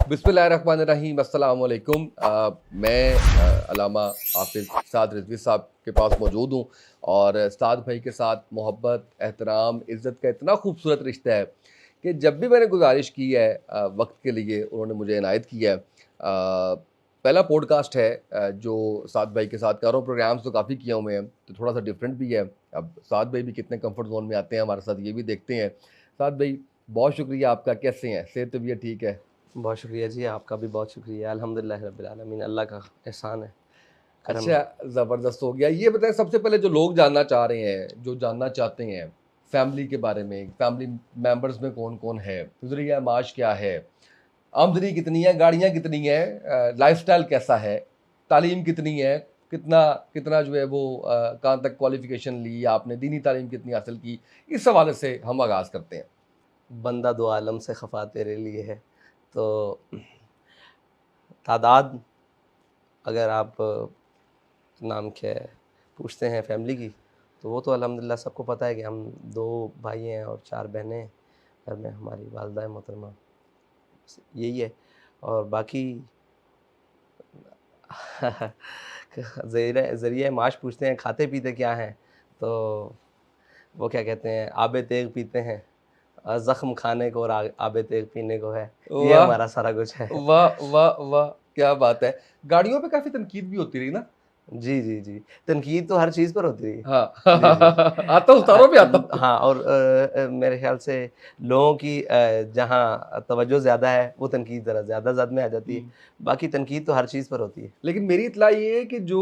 बिस्मिल्लाहिर्रहमानिर्रहीम, अस्सलाम वालेकुम। मैं अल्लामा हाफिज़ साद रिजवी साहब के पास मौजूद हूँ और साद भाई के साथ मोहब्बत, एहतराम, इज़्ज़त का इतना खूबसूरत रिश्ता है कि जब भी मैंने गुजारिश की है वक्त के लिए उन्होंने मुझे इनायत किया है। पहला पॉडकास्ट है जो साद भाई के साथ कर रहा हूँ। प्रोग्राम्स तो काफ़ी किए हुए हैं तो थोड़ा सा डिफरेंट भी है। अब साद भाई भी कितने कंफर्ट जोन में आते हैं हमारे साथ, ये भी देखते हैं। साद भाई, बहुत शुक्रिया आपका। कैसे हैं? सेहत तबीयत ठीक है? बहुत शुक्रिया जी, आपका भी बहुत शुक्रिया। अल्हम्दुलिल्लाह रब्बिल आलमीन, अल्लाह का एहसान है, करम अच्छा, है। ज़बरदस्त हो गया। ये बताएं, सबसे पहले जो लोग जानना चाह रहे हैं, जो जानना चाहते हैं फैमिली के बारे में, फैमिली मेंबर्स में कौन कौन है, गुज़रिया माश क्या है, आमदनी कितनी है, गाड़ियाँ कितनी हैं, लाइफस्टाइल कैसा है, तालीम कितनी है, कितना कितना जो है वो कहाँ तक क्वालिफिकेशन ली आपने, दीनी तालीम कितनी हासिल की, इस हवाले से हम आगाज़ करते हैं। बंदा दो आलम से खफा तेरे लिए है। तो तादाद, अगर आप नाम क्या है पूछते हैं फैमिली की, तो वो तो अल्हम्दुलिल्लाह सबको पता है कि हम 2 भाई हैं और 4 बहनें हैं। घर में हमारी वालिदा मोहतरमा, यही है। और बाकी ज़रिया माश पूछते हैं, खाते पीते क्या हैं, तो वो क्या कहते हैं, आबे तेग पीते हैं। ज़ख्म खाने को और आबे तेग पीने को है। ये वाह हमारा सारा कुछ है। वाह वाह वाह, क्या बात है। गाड़ियों पे काफ़ी तनकीद भी होती रही ना? जी, जी, जी। तनकीद तो हर चीज़ पर होती है। हाँ जी, जी। आता हूँ, उतारों पे आता हूँ। हाँ, और मेरे ख़्याल से लोगों की जहाँ तवज्जो ज़्यादा है, वो तनकीद ज़रा ज़्यादा ज़द में आ जाती है। बाकी तनकीद तो हर चीज़ पर होती है। लेकिन मेरी इत्तला ये है कि जो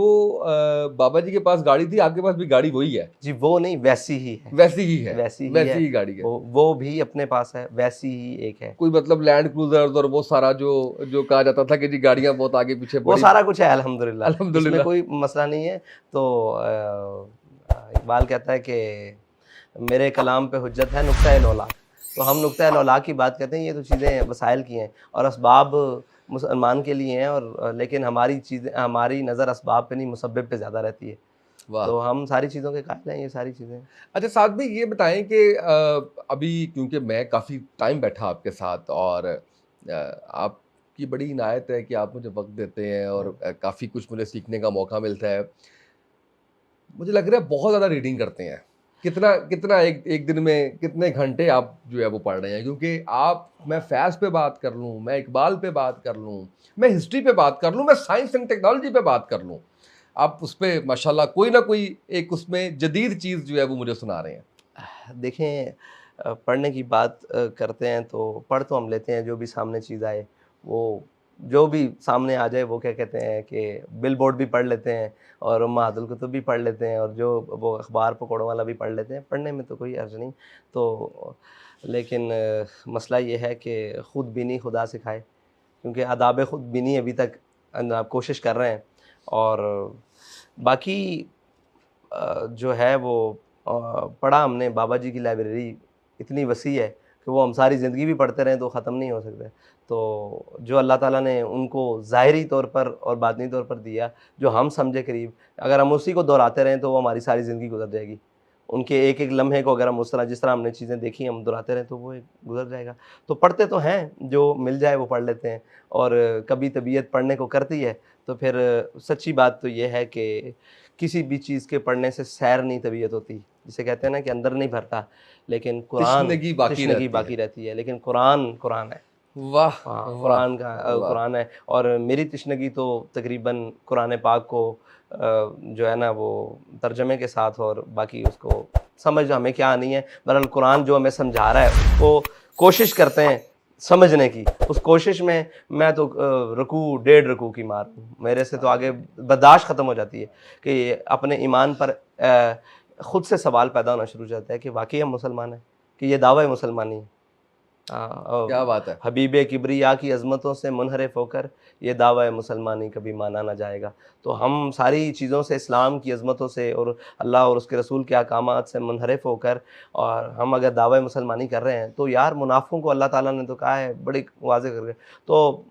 बाबा जी के पास गाड़ी थी, आपके पास भी गाड़ी वही है। जी, वो नहीं, वैसी ही है। वैसी ही है। वैसी ही वैसी है। ही गाड़ी है। वो भी अपने पास है, वैसी ही एक है। कोई मतलब लैंड क्रूजर्स और वो सारा जो जो कहा जाता था कि जी गाड़ियां बहुत आगे पीछे वो बड़ी। सारा कुछ है अल्हम्दुलिल्लाह, इसमें अल्हम्दुलिल्लाह। कोई मसला नहीं है। तो इकबाल कहता है कि मेरे कलाम पे हुज्जत है नुक्ता नौलाख। तो हम नुक्ता नौलाख की बात करते हैं, ये तो चीज़ें वसाइल की हैं और असबाब मुसलमान के लिए हैं, और लेकिन हमारी चीज़ें, हमारी नज़र असबाब पे नहीं मुसब्बिब पे ज़्यादा रहती है। वाह। तो हम सारी चीज़ों के कायल हैं, ये सारी चीज़ें। अच्छा, साथ में ये बताएं कि अभी क्योंकि मैं काफ़ी टाइम बैठा आपके साथ और आपकी बड़ी इनायत है कि आप मुझे वक्त देते हैं और काफ़ी कुछ मुझे सीखने का मौका मिलता है। मुझे लग रहा है बहुत ज़्यादा रीडिंग करते हैं। कितना कितना एक एक दिन में कितने घंटे आप जो है वो पढ़ रहे हैं? क्योंकि आप, मैं फैज़ पे बात कर लूँ, मैं इकबाल पे बात कर लूँ, मैं हिस्ट्री पे बात कर लूँ, मैं साइंस एंड टेक्नोलॉजी पे बात कर लूँ, आप उस पे माशाल्लाह कोई ना कोई एक उसमें जदीद चीज़ जो है वो मुझे सुना रहे हैं। देखें, पढ़ने की बात करते हैं तो पढ़ तो हम लेते हैं, जो भी सामने चीज़ आए, वो जो भी सामने आ जाए, वो क्या कहते हैं कि बिल बोर्ड भी पढ़ लेते हैं और उम्माहातुल कुतुब भी पढ़ लेते हैं और जो वो अखबार पकौड़ों वाला भी पढ़ लेते हैं। पढ़ने में तो कोई हर्ज नहीं। तो लेकिन मसला ये है कि खुद बीनी खुदा सिखाए, क्योंकि आदाब खुद बीनी अभी तक कोशिश कर रहे हैं। और बाकी जो है वो पढ़ा हमने, बाबा जी की लाइब्रेरी इतनी वसी है कि वो हम सारी ज़िंदगी भी पढ़ते रहें तो ख़त्म नहीं हो सकते। तो जो अल्लाह ताला ने उनको ज़ाहिरी तौर पर और बातिनी तौर पर दिया, जो हम समझे करीब, अगर हम उसी को दोहराते रहें तो वो हमारी सारी ज़िंदगी गुजर जाएगी। उनके एक-एक लम्हे को अगर हम उस तरह, जिस तरह हमने चीज़ें देखी, हम दोहराते रहें तो वो एक गुज़र जाएगा। तो पढ़ते तो हैं, जो मिल जाए वो पढ़ लेते हैं। और कभी तबीयत पढ़ने को करती है तो फिर सच्ची बात तो ये है कि किसी भी चीज़ के पढ़ने से सैर नहीं तबीयत होती। जिसे कहते हैं ना कि अंदर नहीं भरता, लेकिन कुरान, तिश्नगी बाकी तृष्णगी रहती है। बाकी रहती है। लेकिन कुरान, कुरान है। वाह हाँ, वाह कुरान का वाह। कुरान है। और मेरी तृष्णगी तो तकरीबन कुरान पाक को जो है ना वो तर्जमे के साथ, और बाकी उसको समझ हमें क्या आनी है। बहरहाल कुरान जो हमें समझा रहा है उसको कोशिश करते हैं समझने की। उस कोशिश में मैं तो रुकू, 1.5 रुकू की मार हूँ। मेरे से तो आगे बर्दाश्त ख़त्म हो जाती है कि अपने ईमान पर ख़ुद से सवाल पैदा होना शुरू हो जाता है कि वाकई हम मुसलमान हैं, कि ये दावा मुसलमानी है। क्या बात है। हबीब किब्रिया की अज़मतों से मुनहरिफ होकर ये दावा मुसलमानी कभी माना ना जाएगा। तो हम सारी चीज़ों से, इस्लाम की अज़मतों से और अल्लाह और उसके रसूल के अहकामात से मुनहरिफ होकर, और हम अगर दावा मुसलमानी कर रहे हैं, तो यार मुनाफ़िकों को अल्लाह ताला ने तो कहा है बड़ी वाज़ेह करके, तो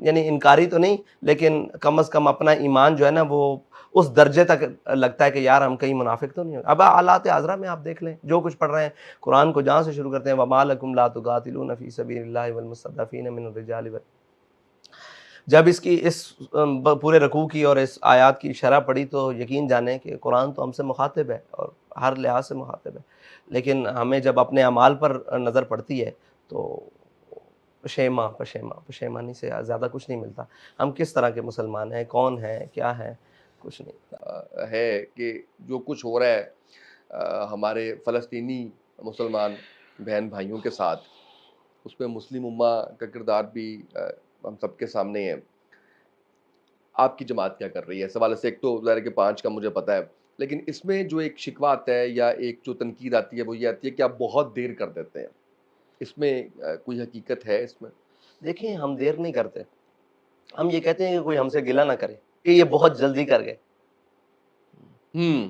यानी इनकारी तो नहीं, लेकिन कम अज़ कम अपना ईमान जो है ना वो उस दर्जे तक लगता है कि यार हम कहीं मुनाफिक तो नहीं हो। अब हालात आज़रा में आप देख लें, जो कुछ पढ़ रहे हैं, कुरान को जहाँ से शुरू करते हैं, वमा लकुम ला तुक़ातिलूना फ़ी सबीलिल्लाहि वल मुस्तज़अफ़ीना मिनर रिजालि جب اس کی اس پورے رکوع کی اور اس آیات کی شرح پڑھی تو یقین جانیں کہ قرآن تو ہم سے مخاطب ہے اور ہر لحاظ سے مخاطب ہے، لیکن ہمیں جب اپنے اعمال پر نظر پڑتی ہے تو پشیمانی سے زیادہ کچھ نہیں ملتا۔ ہم کس طرح کے مسلمان ہیں، کون ہیں، کیا ہیں، کچھ نہیں ہے کہ جو کچھ ہو رہا ہے ہمارے فلسطینی مسلمان بہن بھائیوں کے ساتھ، اس میں مسلم امہ کا کردار بھی ہم سب کے سامنے ہے۔ آپ کی جماعت کیا کر رہی ہے اس حوالے سے؟ ایک تو ظاہر ہے کہ 5 کا مجھے پتہ ہے، لیکن اس میں جو ایک شکوہ آتا ہے یا ایک جو تنقید آتی ہے وہ یہ آتی ہے کہ آپ بہت دیر کر دیتے ہیں، اس میں کوئی حقیقت ہے اس میں؟ دیکھیں ہم دیر نہیں کرتے، ہم یہ کہتے ہیں کہ کوئی ہم سے گلہ نہ کرے کہ یہ بہت جلدی کر گئے،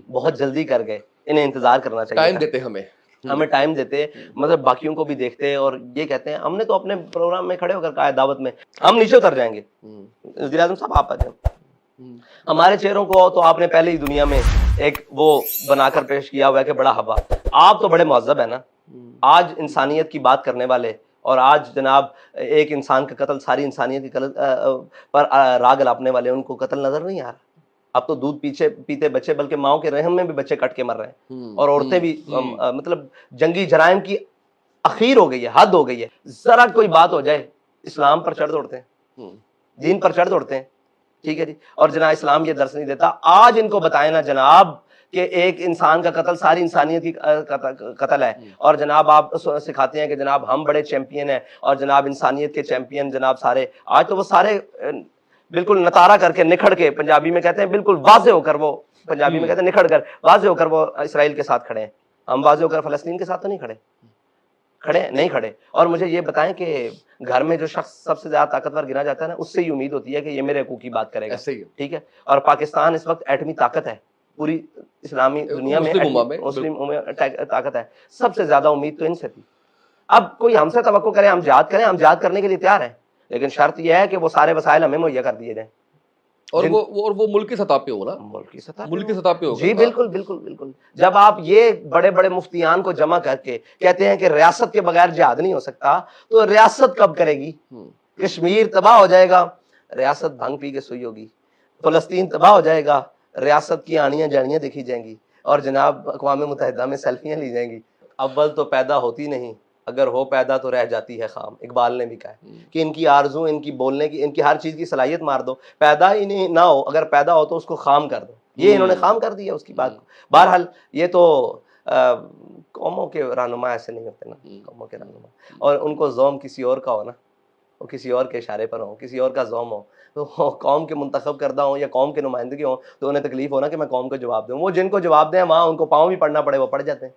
بہت جلدی کر گئے، انہیں انتظار کرنا چاہیے، ٹائم دیتے ہمیں ٹائم دیتے، مطلب باقیوں کو بھی دیکھتے، اور یہ کہتے ہیں ہم نے تو اپنے پروگرام میں کھڑے ہو کر کہا ہے دعوت میں ہم نیچے اتر جائیں گے، وزیر اعظم صاحب آپ آ جائیں، ہمارے چہروں کو تو آپ نے پہلے ہی دنیا میں ایک وہ بنا کر پیش کیا ہوا ہے کہ بڑا ہوا، آپ تو بڑے مہذب ہیں نا، آج انسانیت کی بات کرنے والے، اور آج جناب ایک انسان کا قتل ساری انسانیت کی پر راگ الاپنے والے، ان کو قتل نظر نہیں آ رہا؟ اب تو دودھ پیتے بچے، بلکہ ماؤں کے رحم میں بھی بچے کٹ کے مر رہے ہیں، اور عورتیں بھی مطلب جنگی جرائم کی اخیر ہو گئی ہے، حد ہو گئی ہے، ذرا کوئی بات ہو جائے اسلام پر چڑھ دوڑتے ہیں، دین پر چڑھ دوڑتے ہیں، ٹھیک ہے جی، اور جناب اسلام یہ درس نہیں دیتا۔ آج ان کو بتائیں نا جناب کہ ایک انسان کا قتل ساری انسانیت کی قتل ہے، اور جناب آپ سکھاتے ہیں کہ جناب ہم بڑے چیمپئن ہیں، اور جناب انسانیت کے چیمپئن جناب سارے، آج تو وہ سارے بالکل نتارا کر کے نکھڑ کے، پنجابی میں کہتے ہیں بالکل واضح ہو کر، وہ پنجابی میں کہتے ہیں نکھڑ کر، واضح ہو کر وہ اسرائیل کے ساتھ کھڑے ہیں، ہم واضح ہو کر فلسطین کے ساتھ تو نہیں نہیں کھڑے۔ اور مجھے یہ بتائیں کہ گھر میں جو شخص سب سے زیادہ طاقتور گنا جاتا ہے نا، اس سے ہی امید ہوتی ہے کہ یہ میرے حقوق کی بات کرے گا، ٹھیک ہے، اور پاکستان اس وقت ایٹمی طاقت ہے پوری اسلامی دنیا میں، مسلم طاقت ہے، سب سے زیادہ امید تو ان سے تھی۔ اب کوئی ہم سے توقع کرے ہم جہاد کریں، ہم جہاد کرنے کے لیے تیار ہیں، لیکن شرط یہ ہے کہ وہ سارے وسائل ہمیں مہیا کر دیے جائیں، اور وہ ملک کی سطح پہ ہو نا، ملک کی سطح پہ ہوگا، جی بالکل۔ جب آپ یہ بڑے بڑے مفتیان کو جمع کر کے کہتے ہیں کہ ریاست کے بغیر جہاد نہیں ہو سکتا، تو ریاست کب کرے گی؟ کشمیر تباہ ہو جائے گا، ریاست بھنگ پی کے سوئی ہوگی، فلسطین تباہ ہو جائے گا، ریاست کی آنیاں جانیاں دیکھی جائیں گی، اور جناب اقوام متحدہ میں سیلفیاں لی جائیں گی۔ اول تو پیدا ہوتی نہیں، اگر ہو پیدا تو رہ جاتی ہے خام، اقبال نے بھی کہا ہے کہ ان کی آرزو، ان کی بولنے کی، ان کی ہر چیز کی صلاحیت مار دو، پیدا ہی نہیں نہ ہو، اگر پیدا ہو تو اس کو خام کر دو، یہ انہوں نے خام کر دیا اس کی بات کو۔ بہرحال یہ تو قوموں کے رہنما ایسے نہیں ہوتے نا، قوموں کے رہنما، اور ان کو زوم کسی اور کا ہو نا، وہ کسی اور کے اشارے پر ہوں، کسی اور کا زوم ہو، تو قوم کے منتخب کردہ ہوں یا قوم کے نمائندگی ہوں، تو انہیں تکلیف ہونا کہ میں قوم کو جواب دوں، وہ جن کو جواب دیں وہاں ان کو پاؤں بھی پڑھنا پڑے وہ پڑ جاتے ہیں۔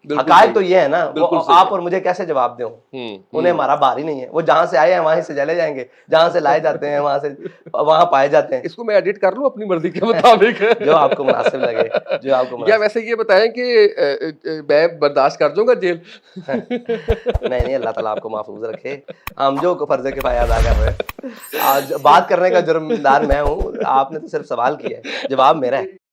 حقائق تو یہ ہے نا، وہ آپ اور مجھے کیسے جواب دیں، انہیں ہمارا بار ہی نہیں ہے، وہ جہاں سے آئے ہیں وہیں سے چلے جائیں گے، جہاں سے لائے جاتے ہیں وہاں پائے جاتے ہیں۔ اس کو میں ایڈٹ کر لوں اپنی مرضی کے مطابق، جو آپ کو مناسب لگے، جو آپ کو یا ویسے یہ بتائیں کہ میں برداشت کر جاؤں گا جیل؟ نہیں، اللہ تعالیٰ آپ کو محفوظ رکھے، ہم جو فرض کفایہ ادا کر رہے ہیں، آج بات کرنے کا جرمدار میں ہوں، آپ نے تو صرف سوال کیا ہے، جواب میرا ہے۔